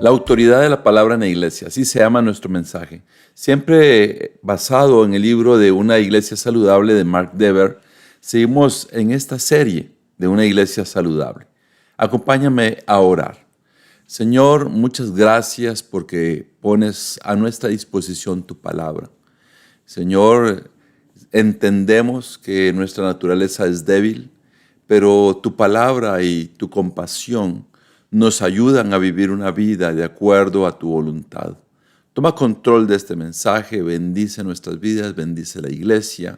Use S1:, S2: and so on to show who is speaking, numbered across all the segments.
S1: La autoridad de la palabra en la iglesia, así se llama nuestro mensaje. Siempre basado en el libro de Una iglesia saludable de Mark Dever, seguimos en esta serie de Una iglesia saludable. Acompáñame a orar. Señor, muchas gracias porque pones a nuestra disposición tu palabra. Señor, entendemos que nuestra naturaleza es débil, pero tu palabra y tu compasión nos ayudan a vivir una vida de acuerdo a tu voluntad. Toma control de este mensaje, bendice nuestras vidas, bendice la iglesia.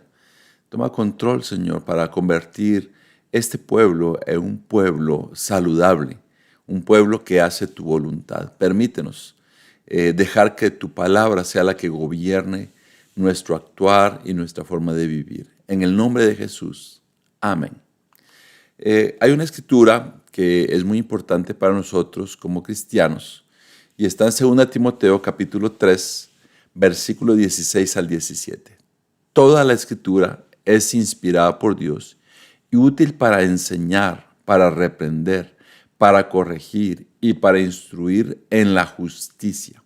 S1: Toma control, Señor, para convertir este pueblo en un pueblo saludable, un pueblo que hace tu voluntad. Permítenos dejar que tu palabra sea la que gobierne nuestro actuar y nuestra forma de vivir. En el nombre de Jesús. Amén. Hay una escritura que es muy importante para nosotros como cristianos y está en 2 Timoteo capítulo 3, versículo 16 al 17. Toda la escritura es inspirada por Dios y útil para enseñar, para reprender, para corregir y para instruir en la justicia,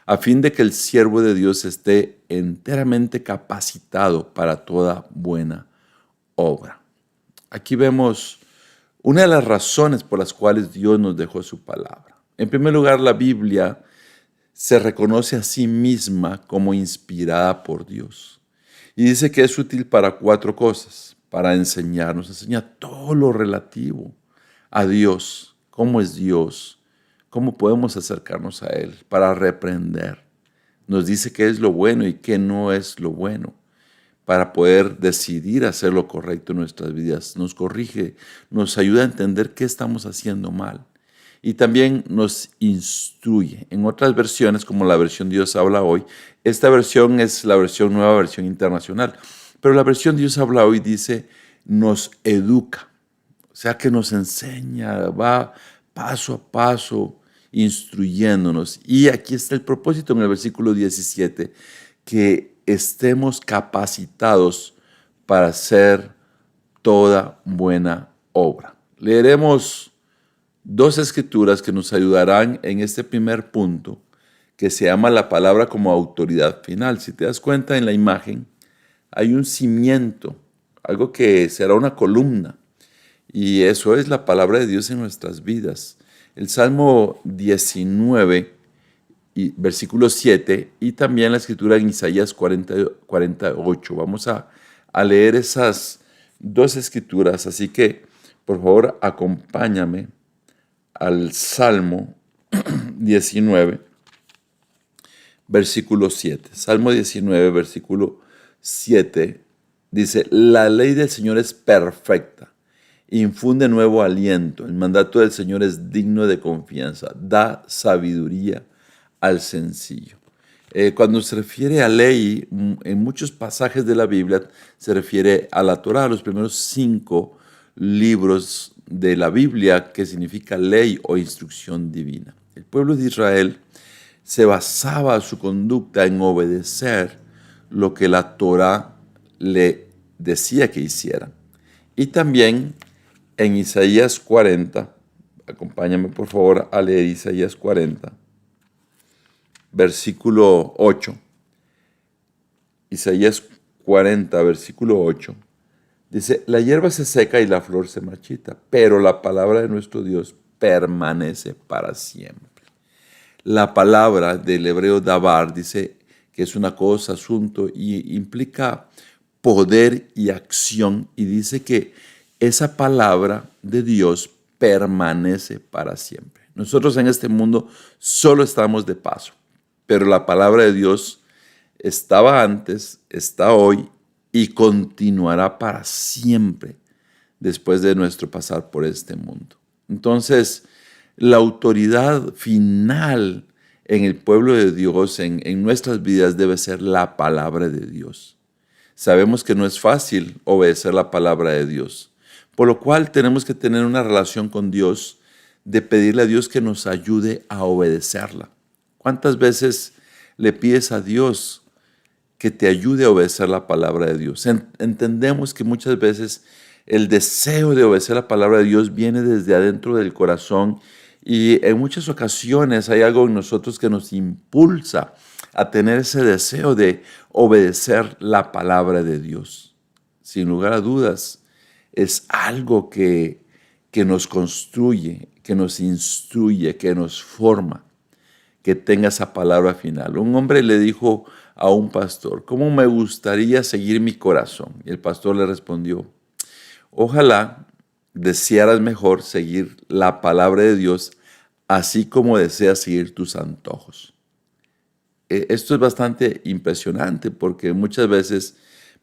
S1: a fin de que el siervo de Dios esté enteramente capacitado para toda buena obra. Aquí vemos una de las razones por las cuales Dios nos dejó su palabra. En primer lugar, la Biblia se reconoce a sí misma como inspirada por Dios. Y dice que es útil para 4 cosas. Para enseñarnos, enseña todo lo relativo a Dios. ¿Cómo es Dios? ¿Cómo podemos acercarnos a Él? Para reprender. Nos dice qué es lo bueno y qué no es lo bueno, para poder decidir hacer lo correcto en nuestras vidas. Nos corrige, nos ayuda a entender qué estamos haciendo mal. Y también nos instruye. En otras versiones, como la versión Dios habla hoy, esta versión es la nueva versión internacional. Pero la versión Dios habla hoy dice, nos educa. O sea que nos enseña, va paso a paso instruyéndonos. Y aquí está el propósito en el versículo 17, que estemos capacitados para hacer toda buena obra. Leeremos 2 escrituras que nos ayudarán en este primer punto, que se llama la palabra como autoridad final. Si te das cuenta en la imagen, hay un cimiento, algo que será una columna, y eso es la palabra de Dios en nuestras vidas. El Salmo 19, versículo 7, y también la escritura en Isaías 48. Vamos a leer esas 2 escrituras, así que por favor acompáñame al Salmo 19, versículo 7. Salmo 19, versículo 7, dice, la ley del Señor es perfecta, infunde nuevo aliento, el mandato del Señor es digno de confianza, da sabiduría al sencillo. Cuando se refiere a ley, en muchos pasajes de la Biblia se refiere a la Torá, a los primeros 5 libros de la Biblia, que significa ley o instrucción divina. El pueblo de Israel se basaba su conducta en obedecer lo que la Torá le decía que hiciera. Y también en Isaías 40, acompáñame por favor a leer Isaías 40, versículo 8. Isaías 40, versículo 8. Dice, la hierba se seca y la flor se marchita, pero la palabra de nuestro Dios permanece para siempre. La palabra del hebreo dabar dice que es una cosa, asunto, y implica poder y acción, y dice que esa palabra de Dios permanece para siempre. Nosotros en este mundo solo estamos de paso, pero la palabra de Dios estaba antes, está hoy y continuará para siempre después de nuestro pasar por este mundo. Entonces, la autoridad final en el pueblo de Dios, en nuestras vidas, debe ser la palabra de Dios. Sabemos que no es fácil obedecer la palabra de Dios, por lo cual tenemos que tener una relación con Dios, de pedirle a Dios que nos ayude a obedecerla. ¿Cuántas veces le pides a Dios que te ayude a obedecer la palabra de Dios? Entendemos que muchas veces el deseo de obedecer la palabra de Dios viene desde adentro del corazón Y en muchas ocasiones hay algo en nosotros que nos impulsa a tener ese deseo de obedecer la palabra de Dios. Sin lugar a dudas, es algo que nos construye, que nos instruye, que nos forma, que tenga esa palabra final. Un hombre le dijo a un pastor: ¿cómo me gustaría seguir mi corazón? Y el pastor le respondió: ojalá desearas mejor seguir la palabra de Dios, así como deseas seguir tus antojos. Esto es bastante impresionante porque muchas veces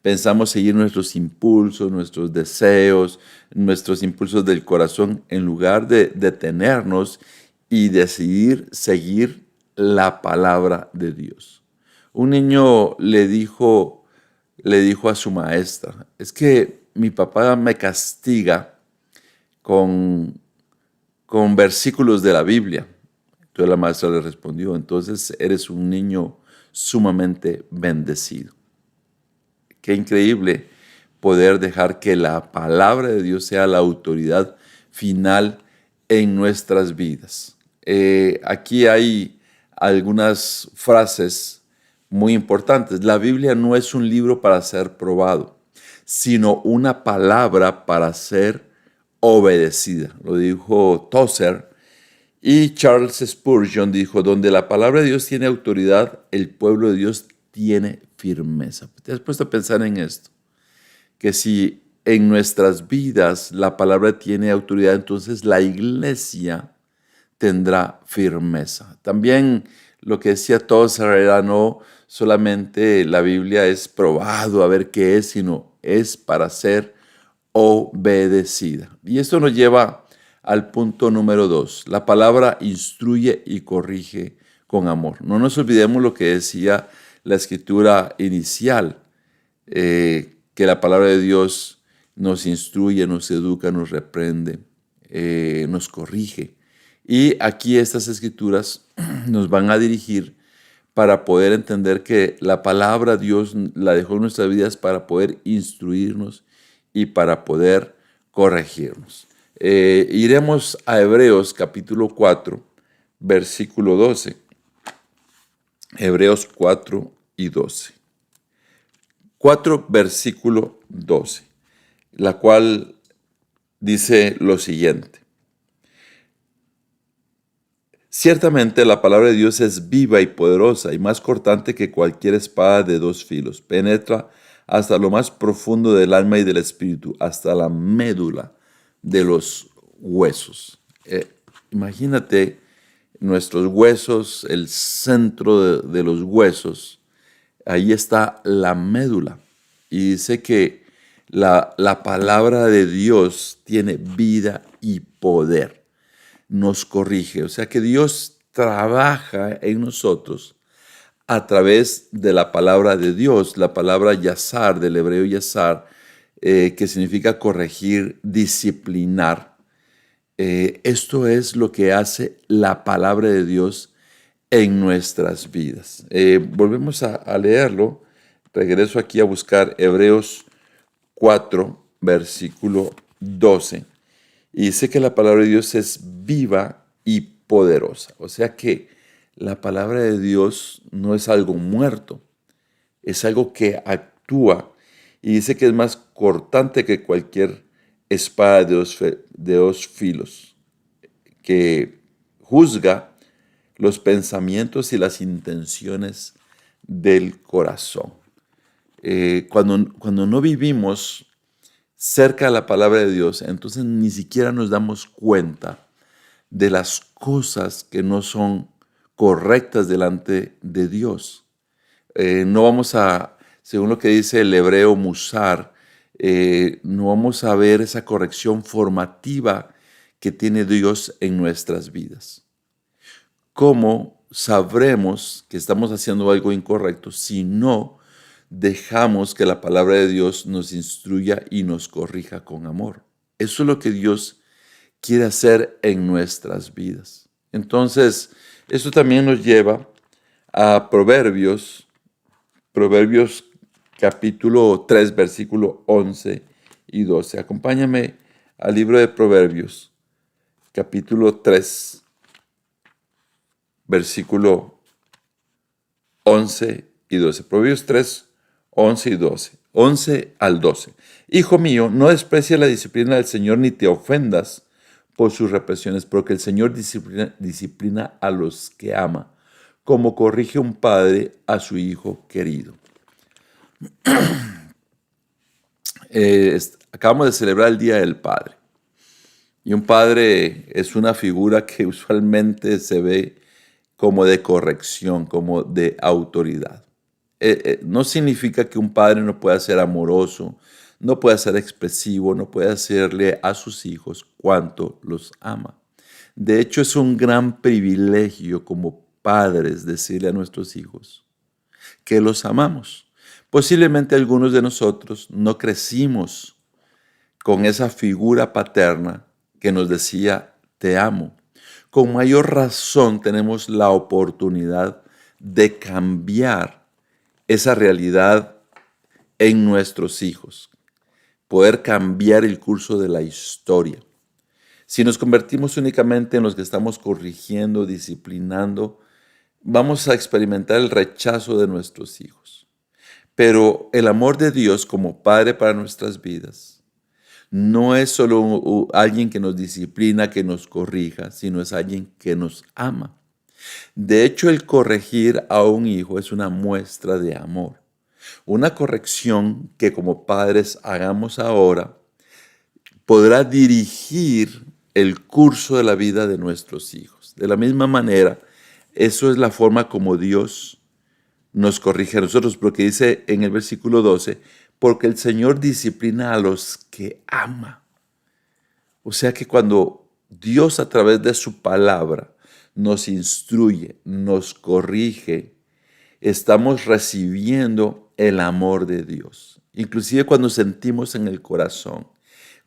S1: pensamos seguir nuestros impulsos, nuestros deseos, nuestros impulsos del corazón, en lugar de detenernos y decidir seguir la palabra de Dios. Un niño le dijo a su maestra: es que mi papá me castiga con versículos de la Biblia. Entonces la maestra le respondió: entonces eres un niño sumamente bendecido. Qué increíble poder dejar que la palabra de Dios sea la autoridad final en nuestras vidas. Aquí hay algunas frases muy importantes. La Biblia no es un libro para ser probado, sino una palabra para ser obedecida. Lo dijo Tozer. Y Charles Spurgeon dijo: donde la palabra de Dios tiene autoridad, el pueblo de Dios tiene firmeza. ¿Te has puesto a pensar en esto? Que si en nuestras vidas la palabra tiene autoridad, entonces la iglesia tendrá firmeza. También lo que decía Tozer era: no solamente la Biblia es probado a ver qué es, sino es para ser obedecida. Y esto nos lleva al punto número 2. La palabra instruye y corrige con amor. No nos olvidemos lo que decía la escritura inicial, que la palabra de Dios nos instruye, nos educa, nos reprende, nos corrige. Y aquí estas escrituras nos van a dirigir para poder entender que la palabra Dios la dejó en nuestras vidas para poder instruirnos y para poder corregirnos. Iremos a Hebreos capítulo 4, versículo 12. Hebreos 4 y 12. 4, versículo 12, la cual dice lo siguiente: ciertamente la palabra de Dios es viva y poderosa y más cortante que cualquier espada de dos filos. Penetra hasta lo más profundo del alma y del espíritu, hasta la médula de los huesos. Imagínate nuestros huesos, el centro de los huesos. Ahí está la médula. Y dice que la palabra de Dios tiene vida y poder. Nos corrige. O sea que Dios trabaja en nosotros a través de la palabra de Dios. La palabra yazar, del hebreo yazar, que significa corregir, disciplinar. Esto es lo que hace la palabra de Dios en nuestras vidas. Volvemos a leerlo. Regreso aquí a buscar Hebreos 4, versículo 12. Y dice que la palabra de Dios es viva y poderosa. O sea que la palabra de Dios no es algo muerto, es algo que actúa. Y dice que es más cortante que cualquier espada de dos filos, que juzga los pensamientos y las intenciones del corazón. Cuando no vivimos cerca de la palabra de Dios, entonces ni siquiera nos damos cuenta de las cosas que no son correctas delante de Dios. No vamos a, según lo que dice el hebreo musar, no vamos a ver esa corrección formativa que tiene Dios en nuestras vidas. ¿Cómo sabremos que estamos haciendo algo incorrecto si no dejamos que la palabra de Dios nos instruya y nos corrija con amor? Eso es lo que Dios quiere hacer en nuestras vidas. Entonces, esto también nos lleva a Proverbios capítulo 3, versículo 11 y 12. Acompáñame al libro de Proverbios, capítulo 3, versículo 11 y 12. Proverbios 3, 11 y 12. 11 al 12. Hijo mío, no desprecies la disciplina del Señor ni te ofendas por sus represiones, porque el Señor disciplina a los que ama, como corrige un padre a su hijo querido. Acabamos de celebrar el Día del Padre. Y un padre es una figura que usualmente se ve como de corrección, como de autoridad. No significa que un padre no pueda ser amoroso, no pueda ser expresivo, no pueda hacerle a sus hijos cuanto los ama. De hecho, es un gran privilegio como padres decirle a nuestros hijos que los amamos. Posiblemente algunos de nosotros no crecimos con esa figura paterna que nos decía, te amo. Con mayor razón tenemos la oportunidad de cambiar esa realidad en nuestros hijos, poder cambiar el curso de la historia. Si nos convertimos únicamente en los que estamos corrigiendo, disciplinando, vamos a experimentar el rechazo de nuestros hijos. Pero el amor de Dios como Padre para nuestras vidas no es solo alguien que nos disciplina, que nos corrija, sino es alguien que nos ama. De hecho, el corregir a un hijo es una muestra de amor. Una corrección que como padres hagamos ahora podrá dirigir el curso de la vida de nuestros hijos. De la misma manera, eso es la forma como Dios nos corrige a nosotros, porque dice en el versículo 12, porque el Señor disciplina a los que ama. O sea que cuando Dios a través de su palabra nos instruye, nos corrige, estamos recibiendo el amor de Dios. Inclusive cuando sentimos en el corazón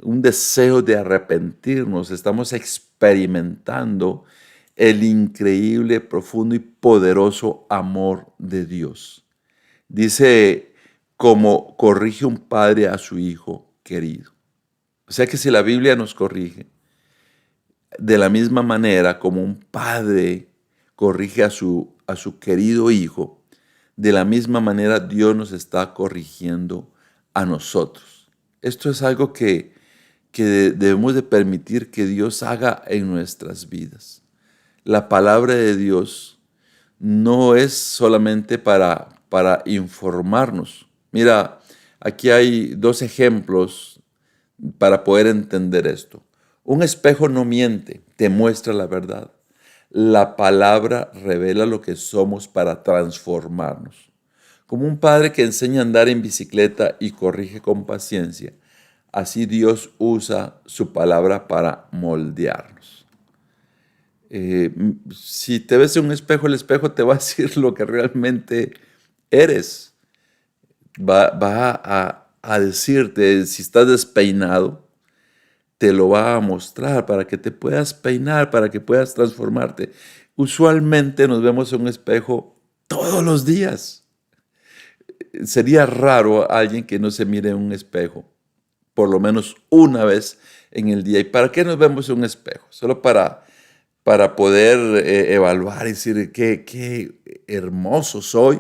S1: un deseo de arrepentirnos, estamos experimentando el increíble, profundo y poderoso amor de Dios. Dice, como corrige un padre a su hijo querido. O sea que si la Biblia nos corrige, de la misma manera como un padre corrige a su querido hijo, de la misma manera Dios nos está corrigiendo a nosotros. Esto es algo que debemos de permitir que Dios haga en nuestras vidas. La palabra de Dios no es solamente para informarnos. Mira, aquí hay dos ejemplos para poder entender esto. Un espejo no miente, te muestra la verdad. La palabra revela lo que somos para transformarnos. Como un padre que enseña a andar en bicicleta y corrige con paciencia, así Dios usa su palabra para moldearnos. Si te ves en un espejo, el espejo te va a decir lo que realmente eres. Va a decirte, si estás despeinado, te lo va a mostrar para que te puedas peinar, para que puedas transformarte. Usualmente nos vemos en un espejo todos los días. Sería raro alguien que no se mire en un espejo por lo menos una vez en el día. ¿Y para qué nos vemos en un espejo? Solo para poder evaluar y decir qué hermoso soy.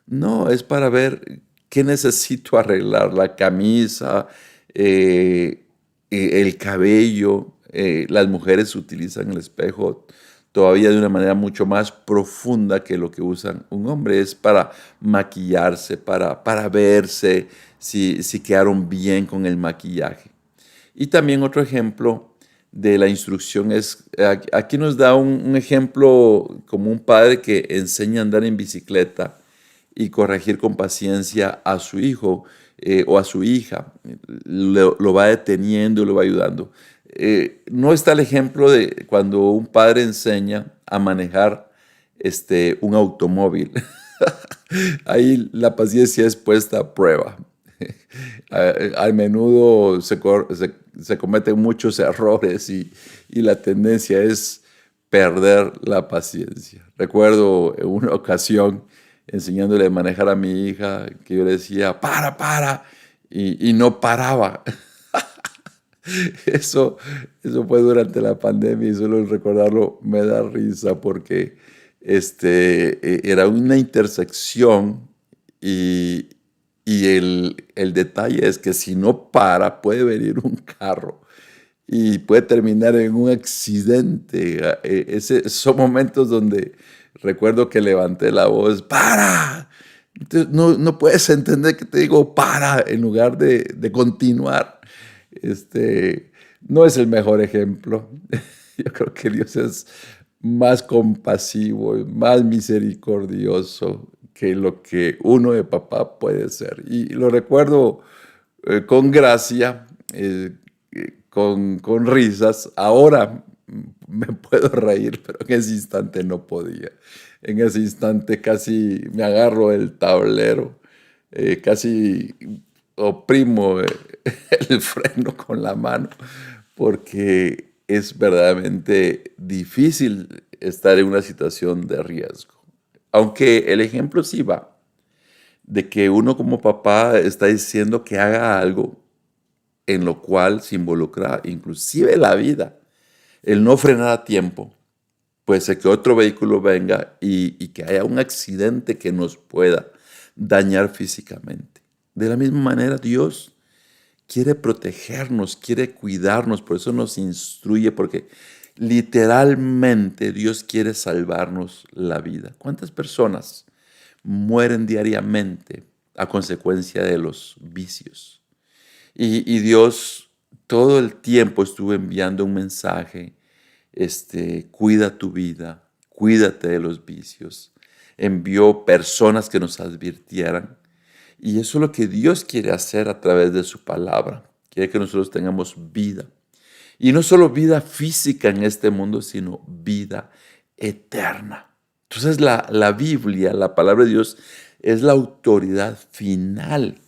S1: No, es para ver qué necesito arreglar, la camisa, el cabello. Las mujeres utilizan el espejo todavía de una manera mucho más profunda que lo que usan un hombre. Es para maquillarse, para verse si quedaron bien con el maquillaje. Y también otro ejemplo de la instrucción es, aquí nos da un ejemplo como un padre que enseña a andar en bicicleta y corregir con paciencia a su hijo o a su hija. Lo va deteniendo, lo va ayudando. No está el ejemplo de cuando un padre enseña a manejar un automóvil. Ahí la paciencia es puesta a prueba. A menudo se cometen muchos errores y la tendencia es perder la paciencia. Recuerdo en una ocasión enseñándole a manejar a mi hija que yo le decía, para, y no paraba. Eso fue durante la pandemia y solo recordarlo me da risa porque Era una intersección y, y el detalle es que si no para, puede venir un carro y puede terminar en un accidente. Son momentos donde recuerdo que levanté la voz, ¡para! Entonces, no puedes entender que te digo para en lugar de continuar. No es el mejor ejemplo. Yo creo que Dios es más compasivo, más misericordioso que lo que uno de papá puede ser. Y lo recuerdo con gracia, con risas. Ahora me puedo reír, pero en ese instante no podía. En ese instante casi me agarro el tablero, casi oprimo el freno con la mano, porque es verdaderamente difícil estar en una situación de riesgo. Aunque el ejemplo sí va, de que uno como papá está diciendo que haga algo en lo cual se involucra inclusive la vida. El no frenar a tiempo, puede ser que otro vehículo venga y que haya un accidente que nos pueda dañar físicamente. De la misma manera, Dios quiere protegernos, quiere cuidarnos, por eso nos instruye, porque literalmente Dios quiere salvarnos la vida. ¿Cuántas personas mueren diariamente a consecuencia de los vicios? Y Dios todo el tiempo estuvo enviando un mensaje, cuida tu vida, cuídate de los vicios. Envió personas que nos advirtieran. Y eso es lo que Dios quiere hacer a través de su palabra. Quiere que nosotros tengamos vida. Y no solo vida física en este mundo, sino vida eterna. Entonces la Biblia, la palabra de Dios, es la autoridad final.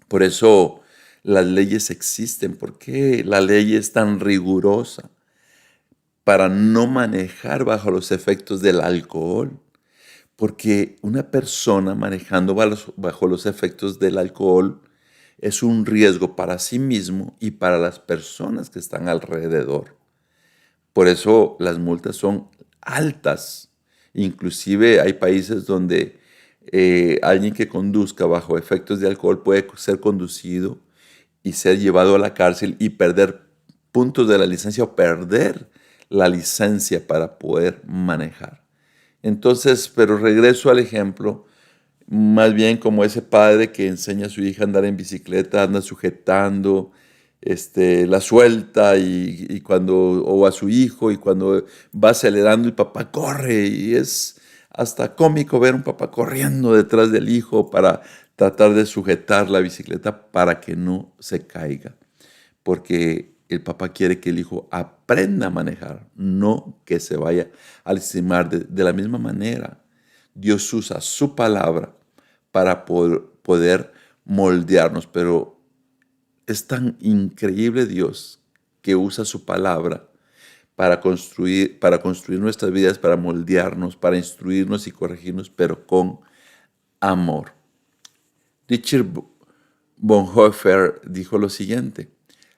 S1: Por eso las leyes existen. ¿Por qué la ley es tan rigurosa? Para no manejar bajo los efectos del alcohol. Porque una persona manejando bajo los efectos del alcohol es un riesgo para sí mismo y para las personas que están alrededor. Por eso las multas son altas. Inclusive hay países donde alguien que conduzca bajo efectos de alcohol puede ser conducido y ser llevado a la cárcel y perder puntos de la licencia o perder la licencia para poder manejar. Entonces, pero regreso al ejemplo, más bien como ese padre que enseña a su hija a andar en bicicleta, anda sujetando, la suelta y cuando, o a su hijo, y cuando va acelerando el papá corre, y es hasta cómico ver un papá corriendo detrás del hijo para tratar de sujetar la bicicleta para que no se caiga, porque el papá quiere que el hijo aprenda a manejar, no que se vaya a lastimar. De la misma manera, Dios usa su palabra para poder moldearnos, pero es tan increíble Dios que usa su palabra para construir nuestras vidas, para moldearnos, para instruirnos y corregirnos, pero con amor. Dietrich Bonhoeffer dijo lo siguiente: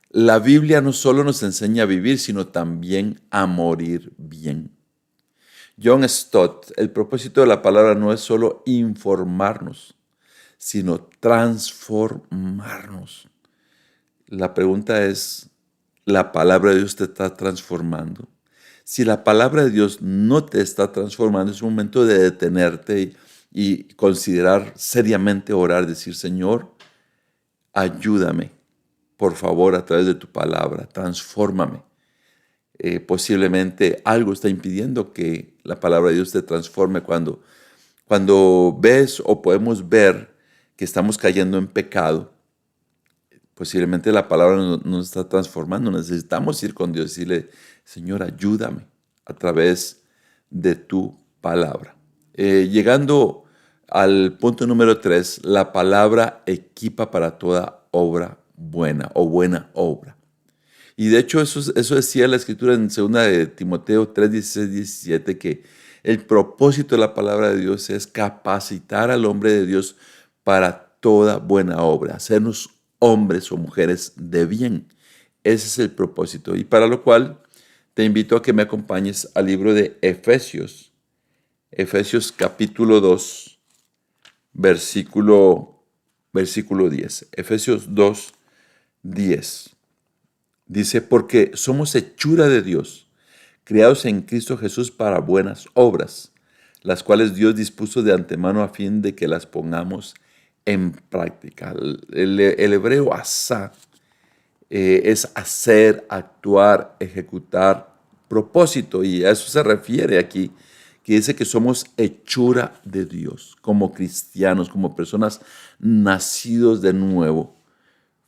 S1: la Biblia no solo nos enseña a vivir, sino también a morir bien. John Stott: el propósito de la palabra no es solo informarnos, sino transformarnos. La pregunta es, ¿la palabra de Dios te está transformando? Si la palabra de Dios no te está transformando, es un momento de detenerte y considerar seriamente orar, decir: Señor, ayúdame, por favor, a través de tu palabra, transfórmame. Posiblemente algo está impidiendo que la palabra de Dios te transforme cuando ves o podemos ver que estamos cayendo en pecado. Posiblemente la palabra nos está transformando. Necesitamos ir con Dios y decirle: Señor, ayúdame a través de tu palabra. Llegando al punto número 3, la palabra equipa para toda obra buena o buena obra. Y de hecho eso decía la escritura en 2 de Timoteo 3, 16, 17, que el propósito de la palabra de Dios es capacitar al hombre de Dios para toda buena obra, hacernos hombres o mujeres de bien. Ese es el propósito, y para lo cual te invito a que me acompañes al libro de Efesios, Efesios capítulo 2, versículo 10. Efesios 2, 10. Dice, porque somos hechura de Dios, creados en Cristo Jesús para buenas obras, las cuales Dios dispuso de antemano a fin de que las pongamos en práctica. El hebreo asá es hacer, actuar, ejecutar, propósito, y a eso se refiere aquí, que dice que somos hechura de Dios, como cristianos, como personas nacidos de nuevo.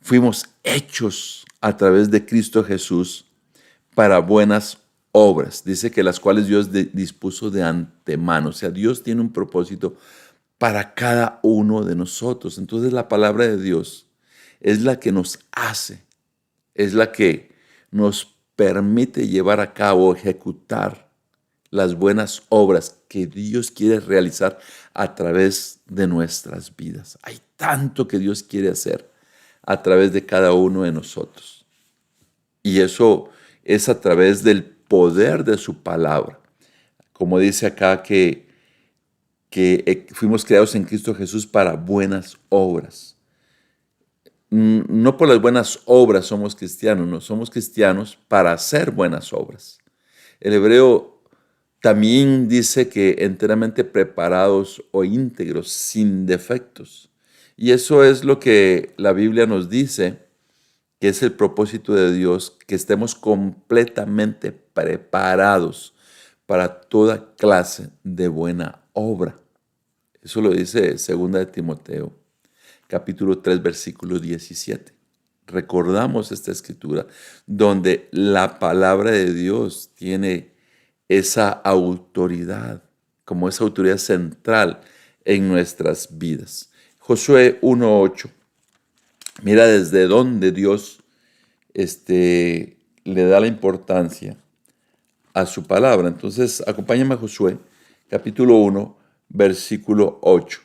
S1: Fuimos hechos a través de Cristo Jesús para buenas obras. Dice que las cuales Dios dispuso de antemano. O sea, Dios tiene un propósito para cada uno de nosotros. Entonces la palabra de Dios es la que nos hace, es la que nos permite llevar a cabo, ejecutar las buenas obras que Dios quiere realizar a través de nuestras vidas. Hay tanto que Dios quiere hacer a través de cada uno de nosotros. Y eso es a través del poder de su palabra. Como dice acá que fuimos creados en Cristo Jesús para buenas obras. No por las buenas obras somos cristianos, no somos cristianos para hacer buenas obras. El hebreo también dice que enteramente preparados o íntegros, sin defectos. Y eso es lo que la Biblia nos dice, que es el propósito de Dios, que estemos completamente preparados para toda clase de buena obra. Eso lo dice 2 de Timoteo, capítulo 3, versículo 17. Recordamos esta escritura donde la palabra de Dios tiene esa autoridad, como esa autoridad central en nuestras vidas. Josué 1:8. Mira desde dónde Dios le da la importancia a su palabra. Entonces, acompáñame a Josué, capítulo 1, versículo 8.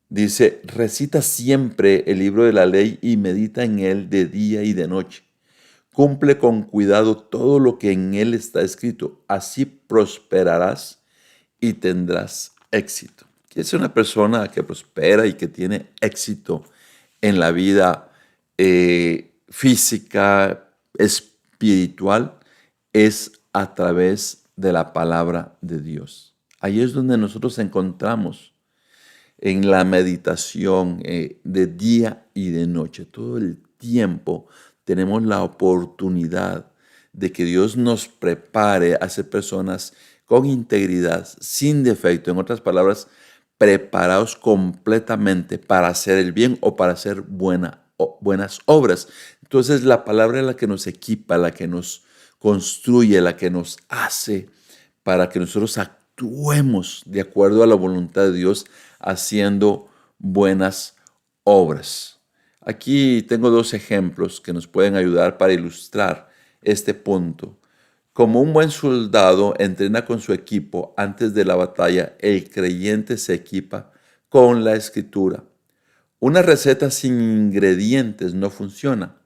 S1: Dice, recita siempre el libro de la ley y medita en él de día y de noche. Cumple con cuidado todo lo que en él está escrito. Así prosperarás y tendrás éxito. ¿Quieres ser una persona que prospera y que tiene éxito en la vida física, espiritual? Es a través de la palabra de Dios. Ahí es donde nosotros encontramos en la meditación de día y de noche. Todo el tiempo tenemos la oportunidad de que Dios nos prepare a ser personas con integridad, sin defecto. En otras palabras, preparados completamente para hacer el bien o para hacer buenas obras. Entonces la palabra es la que nos equipa, la que nos construye, la que nos hace para que nosotros actuemos de acuerdo a la voluntad de Dios, haciendo buenas obras. Aquí tengo dos ejemplos que nos pueden ayudar para ilustrar este punto. Como un buen soldado entrena con su equipo antes de la batalla, el creyente se equipa con la escritura. Una receta sin ingredientes no funciona.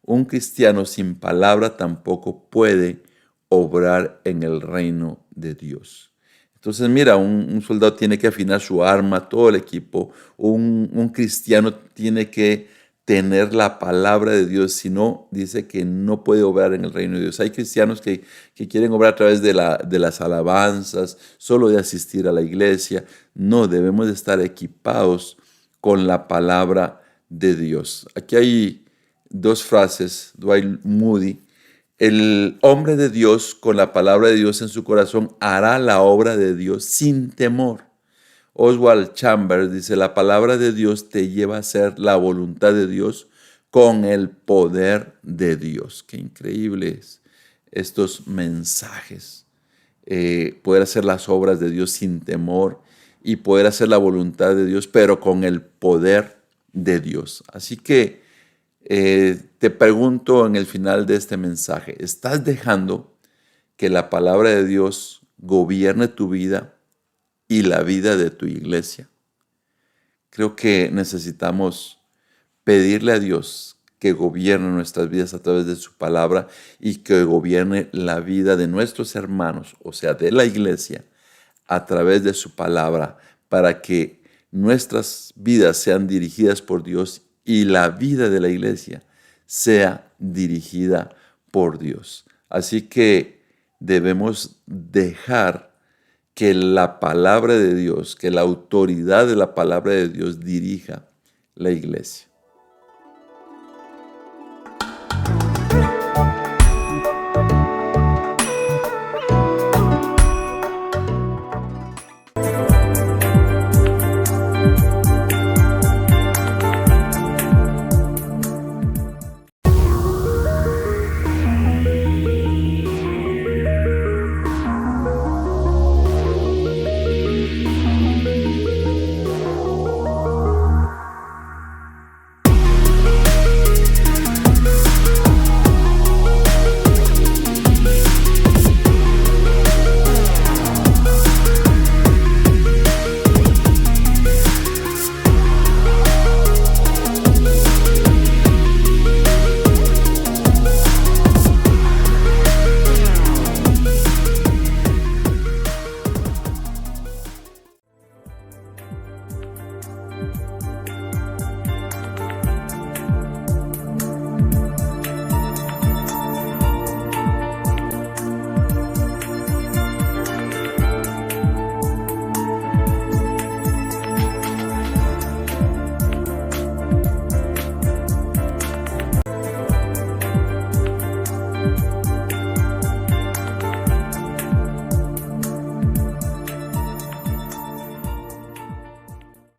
S1: Un cristiano sin palabra tampoco puede obrar en el reino de Dios. Entonces, mira, un soldado tiene que afinar su arma, todo el equipo. Un cristiano tiene que tener la palabra de Dios, si no, dice que no puede obrar en el reino de Dios. Hay cristianos que quieren obrar a través de las alabanzas, solo de asistir a la iglesia. No, debemos de estar equipados con la palabra de Dios. Aquí hay dos frases, Dwight Moody. El hombre de Dios, con la palabra de Dios en su corazón, hará la obra de Dios sin temor. Oswald Chambers dice, la palabra de Dios te lleva a hacer la voluntad de Dios con el poder de Dios. Qué increíbles estos mensajes. Poder hacer las obras de Dios sin temor y poder hacer la voluntad de Dios, pero con el poder de Dios. Así que te pregunto en el final de este mensaje, ¿estás dejando que la palabra de Dios gobierne tu vida y la vida de tu iglesia? Creo que necesitamos pedirle a Dios que gobierne nuestras vidas a través de su palabra y que gobierne la vida de nuestros hermanos, o sea, de la iglesia, a través de su palabra para que nuestras vidas sean dirigidas por Dios y la vida de la iglesia sea dirigida por Dios. Así que debemos dejar que la palabra de Dios, que la autoridad de la palabra de Dios dirija la iglesia.